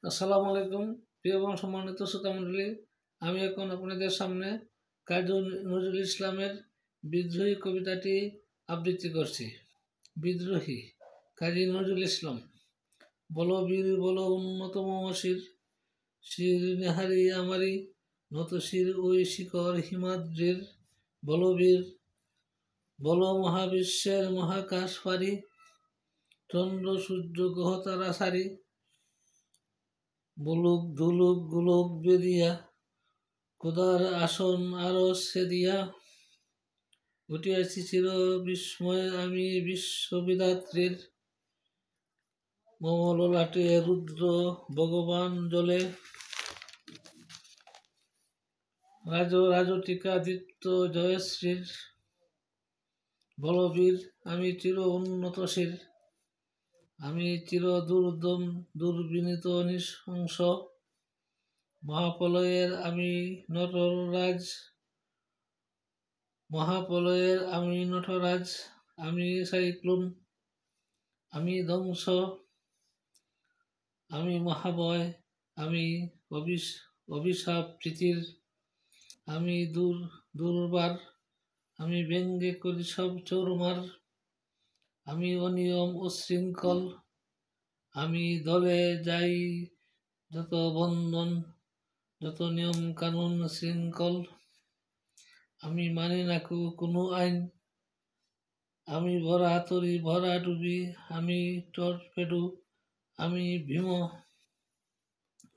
আসসালামু আলাইকুম প্রিয় এবং সম্মানিত শ্রোতা মণ্ডলী। আমি এখন আপনাদের সামনে কাজী নজরুল ইসলামের বিদ্রোহী কবিতাটি আবৃত্তি করছি। বিদ্রোহী কাজী নজরুল ইসলাম। বলো বীর বলো উন্নত মমশির, শির নেহারি আমারি, নত শির ওই শিখর হিমাদ্রির। বলো বীর বলো মহাবিশ্বের মহাকাশ পারি, চন্দ্র সূর্য গ্রহ তারা সারি। বুলুক ধুলুক গুলুক বেরিয়া, খোদার আসন আরো সেদিয়া। উঠিয়াছি চির বিস্ময় আমি বিশ্ববিধাত্রীর, মমললাটে রুদ্র ভগবান জলে। রাজটিকাদিত্য জয়শ্রীর, বলবীর আমি চির উন্নত শির, আমি চির দুর্দম দুর্বিনীত নৃশংস। মহাপ্রলয়ের আমি নটরাজ, মহাপ্রলয়ের আমি নটরাজ, আমি সাইক্লোন, আমি ধ্বংস, আমি মহাভয়, আমি অভিশাপ প্রীতির, আমি দুর্বার, আমি ব্যঙ্গে করি সব চোরমার। আমি অনিয়ম উশৃঙ্খল, আমি দলে যাই যত বন্ধন, যত নিয়ম কানুন শৃঙ্খল। আমি মানি না কোনো আইন, আমি ভরা তরি ভরা ডুবি, আমি টর্পেডো, আমি ভীম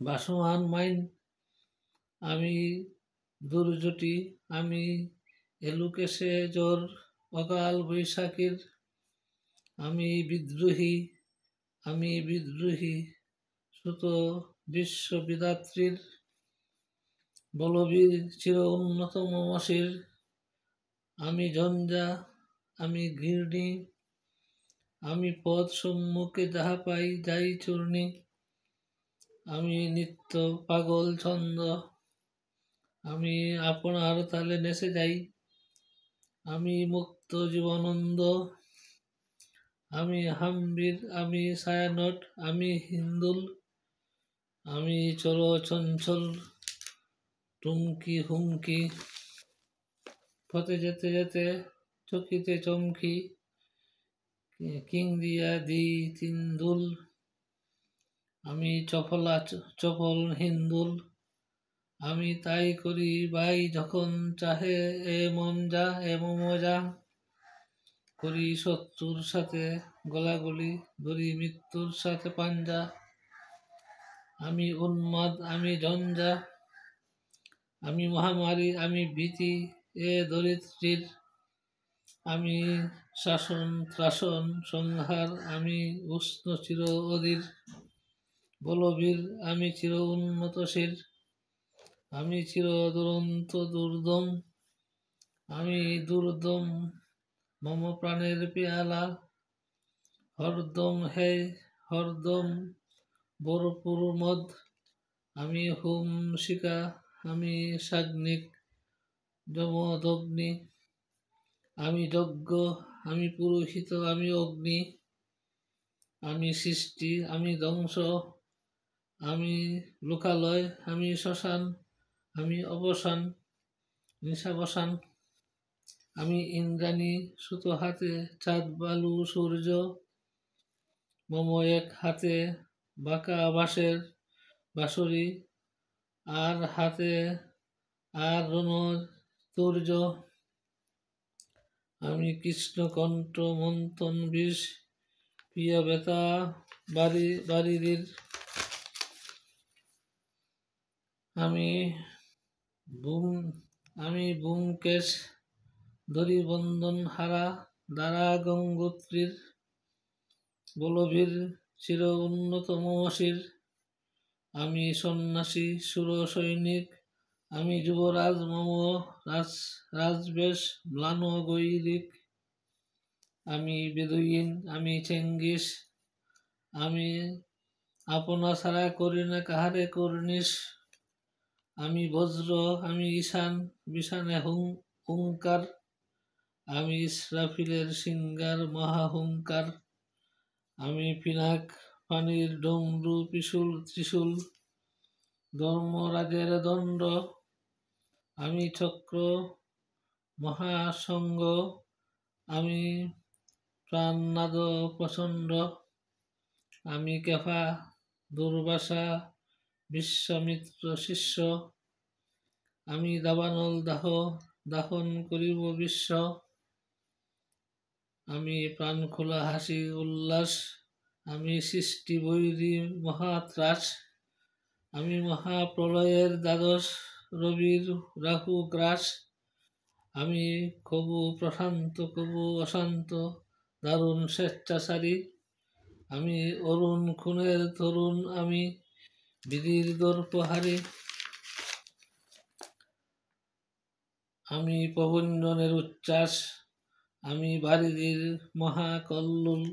ভাসমান মাইন। আমি দুর্জটি, আমি এলুকেশে জ্বর অকাল বৈশাখীর। আমি বিদ্রোহী সুত বিশ্ববিধাত্রীর। বলবীর চির উন্নত মমশির, আমি ঝঞ্ঝা, আমি ঘৃণী, আমি পদ সম্মুখে যাহা পাই যাই চূর্ণী। আমি নিত্য পাগল ছন্দ, আমি আপনার তালে নেচে যাই। আমি মুক্ত জীবনন্দ, আমি হাম্বির, আমি ছায়ানট, আমি হিন্দুল, আমি চলো চঞ্চল টুমকি হুমকি। পথে যেতে যেতে চকিতে চমকি, কিং দিয়া দি তিনদুল, আমি চপল হিন্দুল। আমি তাই করি ভাই যখন চাহে এ মজা, করি শত্রুর সাথে গোলাগুলি, ধরি মৃত্যুর সাথে পাঞ্জা। আমি উন্মাদ, আমি ঝঞ্ঝা, আমি মহামারী, আমি ভীতি এ দরিদ্রীর। আমি শাসন ত্রাসন সংহার, আমি উষ্ণ চির অধীর। বলবীর আমি চির উন্নত শির, আমি চির দুরন্ত দুর্দম, আমি দুর্দম মম প্রাণের পেয়ালা। হরদম হে হরদম ভরপুর মদ, আমি হুম শিকা, আমি সাগ্নিক যমদগ্নি। আমি যজ্ঞ, আমি পুরোহিত, আমি অগ্নি, আমি সৃষ্টি, আমি ধ্বংস, আমি লোকালয়, আমি শ্মশান, আমি অবসান নিশাবসান। আমি ইন্দ্রাণী সুতো হাতে চাঁদ বালু সূর্য, মম এক হাতে বাঁকা বাঁশের বাঁশরি, আর হাতে আর রণ তুর্য। আমি কৃষ্ণকণ্ঠ মন্থন বিষ, প্রিয়া বেতা বাড়ির। আমি ব্যোমকেশ ধরি বন্ধন হারা দ্বারা গঙ্গোত্রীর। বলবীর চির উন্নত মমশির, আমি সন্ন্যাসী সুর সৈনিক, আমি যুবরাজ মম রাজবেশ ম্লান গৈরিক। আমি বেদুইন, আমি চেঙ্গিস, আমি আপনা ছাড়া করি না কাহারে কর্নিশ। আমি বজ্র, আমি ঈশান বিষানে হুঙ্কার, আমি ইসরাফিলের সিঙ্গার মহাহুঙ্কার। আমি পিনাক পানির ডমরু ত্রিশূল ধর্মরাজের দণ্ড, আমি চক্র মহাসঙ্গ, আমি প্রাণনাদ প্রচণ্ড, আমি কেফা দুর্বাসা বিশ্বামিত্র শিষ্য, আমি দাবানল দাহন করিব বিশ্ব, আমি প্রাণখোলা হাসি উল্লাস, আমি সৃষ্টি বৈরী মহাত্রাস, আমি মহাপ্রলয়ের দ্বাদশ রবির রাহু গ্রাস, আমি কবু প্রশান্ত কবু অশান্ত দারুণ স্বেচ্ছাচারী, আমি অরুণ খুনের তরুণ, আমি বিধির দর্পহারী, আমি প্রবঞ্জনের উচ্ছ্বাস, আমি বারিধির মহাকল্লোল,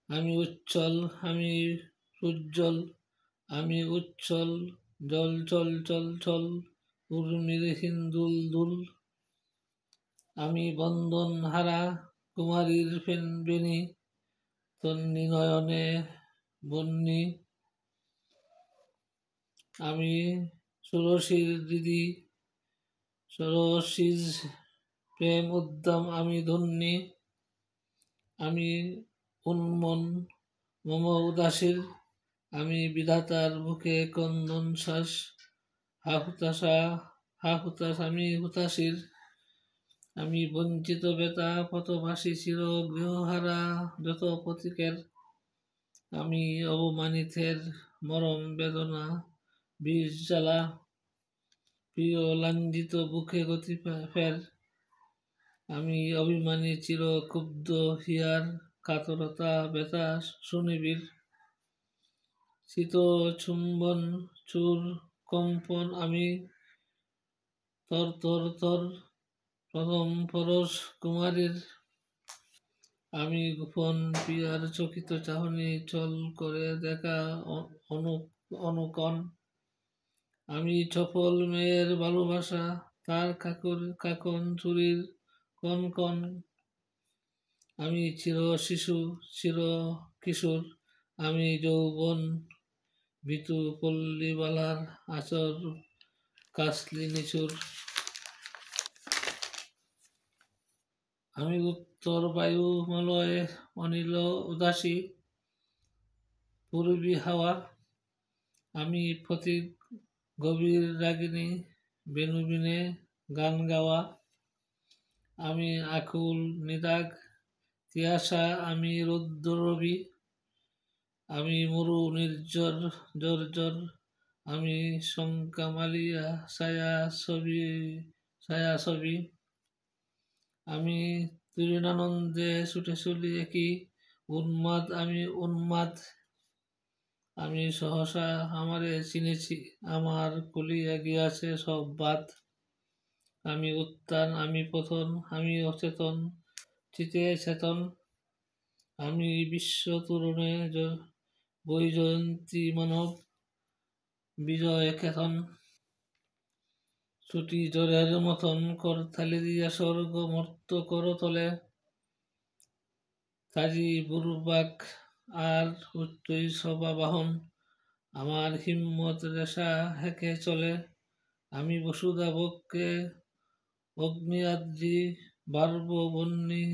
আমি উচ্ছল, আমি উজ্জ্বল, আমি উচ্ছল জল চল চল চল উর্মির হিন্দুল দুল, আমি বন্দন হারা কুমারীর বেণী তন্নি নয়নে বন্যী, আমি ষোড়শীর দিদি ষোড়শীর প্রেম উদ্যম, আমি ধন্যী, আমি উন্মন মম উদাসীর, আমি বিধাতার বুকে কন্দন শ্বাস, হা হুতাশ আমি হুতাশীর, আমি বঞ্চিত বেতা পথভাসী চির গৃহহারা যত প্রতীকের, আমি অবমানিতের মরম বেদনা বিষ জ্বালা, প্রিয় লাঞ্ছিত বুকে গতি ফের, আমি অভিমানী চির ক্ষুব্ধ হিয়ার কাতরতা ব্যথা সুনিবিড়, শীত চুম্বন চুর কম্পন, আমি তর তর তর প্রথম পরশ কুমারীর, আমি গোপন প্রিয়ার চকিত চাহনি চল করে দেখা অনুকন, আমি চপল মেয়ের ভালোবাসা তার কাকন চুরির কন কন, আমি চির শিশু চির কিশোর, আমি যৌবন ভিতু পল্লীবালার আচর কাসলি নিচুর, আমি উত্তর বায়ু মলয় অনিল উদাসী পূর্বী হাওয়া, আমি ফতিক গভীর রাগিনী বেনুবিনে গান গাওয়া, আমি আকুল নিদাগ তিয়াসা, আমি রৌদ্র রবি, আমি মরু নির্জর জর্জর, আমি শঙ্কা মালিয়া ছায়া ছবি, আমি তৃণানন্দে ছুটে চলি একই উন্মাদ, আমি উন্মাদ, আমি সহসা আমারে চিনেছি আমার কলিয়া গিয়াছে সব বাদ, আমি উত্তান আমি পতন আমি অচেতন চিতে চেতন, আমি বিশ্ব তরুণে বৈজয়ন্তী মানব বিজয় কেতন, ছুটি জ্বরের মতন করতালি দিয়া স্বর্গ মর্ত করতলে, কাজী বুরবাক আর উচ্চই সভা বাহন, আমার হিম্মত রেশা হেঁকে চলে, আমি বসুধা বক্ষে অগ্নিয়াদ্রি বার্ব বন্যী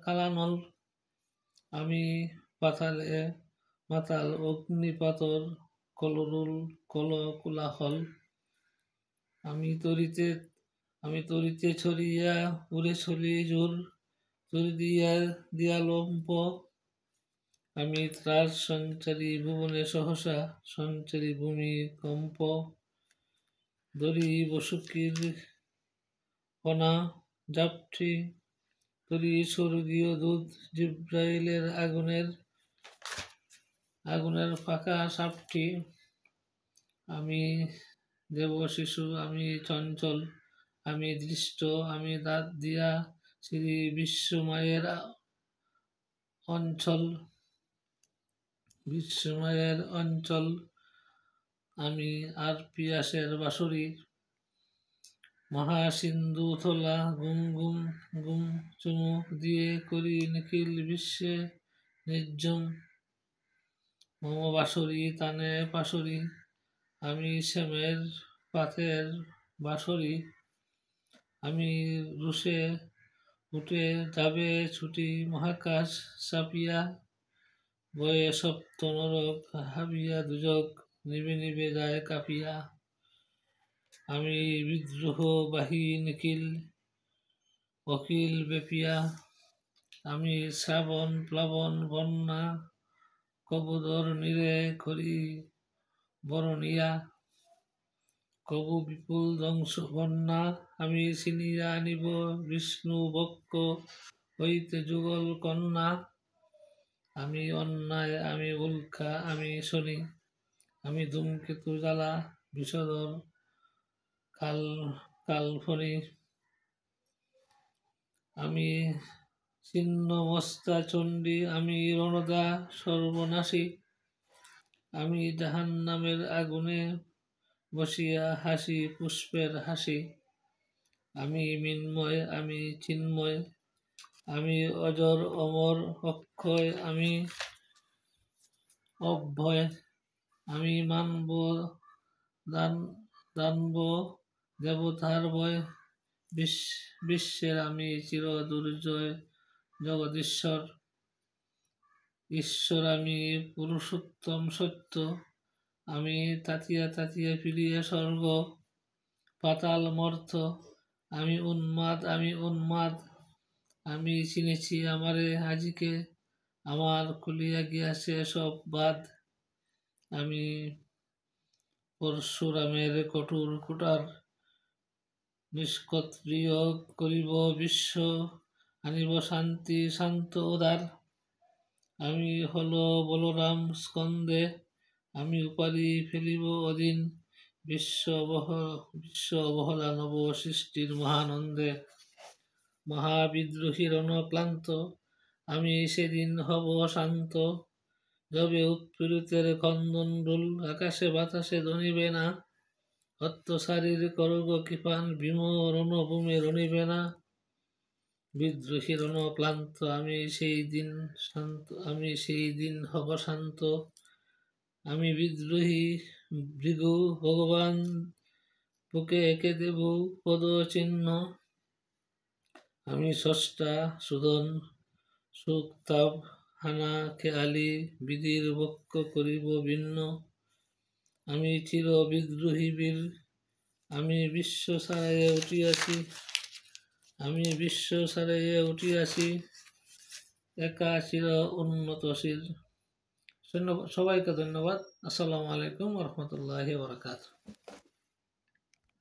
কালানল, আমি পাতালে মাতাল অগ্নিপাতর কলরুল কোলাহল, আমি তরিতে ছড়িয়া উড়ে চলি জোর তরি দিয়া লম্প, আমি ত্রাস সঞ্চারী ভুবনে সহসা সঞ্চারী ভূমি কম্প, দরি বসুকির কণা জাপটি তরি স্বর্গীয় দুধ জিব্রাইলের আগুনের ফাঁকা সাপটি, আমি দেব শিশু আমি চঞ্চল, আমি দৃষ্ট আমি দাঁত দিয়া শ্রী বিশ্বমায়ের অঞ্চল, আমি আর পিয়াসের বাঁশরি মহাসিন্ধু থলা গুম গুম গুম চুমু দিয়ে করি নিখিল বিশ্বে নির্ঝুম মম বাঁশরি তানে পাশরি, আমি শ্যামের পাতের বাঁশরি, আমি রুশে উঠে যাবে ছুটি মহাকাশ চাপিয়া, বয়ে সপ্ত নরক হাবিয়া দুজক, নিবে নিবে যায় কাঁপিয়া, আমি বিদ্রোহ বাহী নিখিল অখিল বেপিয়া, আমি শ্রাবণ প্লাবন বন্যা কবুদর নীরে করি বরণিয়া, কবু বিপুল ধ্বংস বন্যা, আমি ছিনিয়া আনিব বিষ্ণু বক্ষ হইতে যুগল কন্যা, আমি অন্যায় আমি উল্কা আমি শনি, আমি ধূমকেতু জ্বালা বিষধর কালফনি, আমি ছিন্নমস্তা চণ্ডী, আমি রণদা সর্বনাশী, আমি জাহান্নামের আগুনে বসিয়া হাসি পুষ্পের হাসি, আমি মিন্ময় আমি চিন্ময়, আমি অজর অমর অক্ষয়, আমি অভয়, আমি মানব দানব দেবতার ভয়, বিশ্বের আমি চির দুর্জয় জগদীশ্বর, ঈশ্বর আমি পুরুষোত্তম সত্য, আমি তাতিয়া তাতিয়া ফিরিয়া স্বর্গ পাতাল মর্ত, আমি উন্মাদ, আমি চিনেছি আমারে আজিকে, আমার খুলিয়া গিয়াছে সব বাদ, আমি পরশুরামের কঠোর কুটার, নিষ্কৎপ্রিয় করিব বিশ্ব, আনিব শান্তি শান্ত উদার, আমি হলো বলরাম স্কন্দে, আমি উপাধি ফেলিব অদিন, বিশ্ব অবহেলা নব সৃষ্টির মহানন্দে, মহাবিদ্রোহী রণক্লান্ত, আমি সেদিন হব শান্ত, যবে উৎপীড়িতের খন্দন রুল আকাশে বাতাসে ধ্বনিবে না, অত্যাচারীর করগ কৃপান ভীম রণভূমে রণিবে না, বিদ্রোহী রণক্লান্ত, আমি সেই দিন হব শান্ত, আমি বিদ্রোহী ভৃগু ভগবান বুকে এঁকে দেব পদ চিহ্ন, আমি স্রষ্টা সুদন সুক্তাব হানা খেয়ালি বিধির বক্ষ করিব ভিন্ন, আমি চির বিদ্রোহী বীর, আমি বিশ্ব ছাড়াইয়া উঠিয়াছি, একা চির উন্নতশীল। সবাইকে ধন্যবাদ। আসসালামু আলাইকুম ওয়া রাহমাতুল্লাহি ওয়া বারাকাতুহু।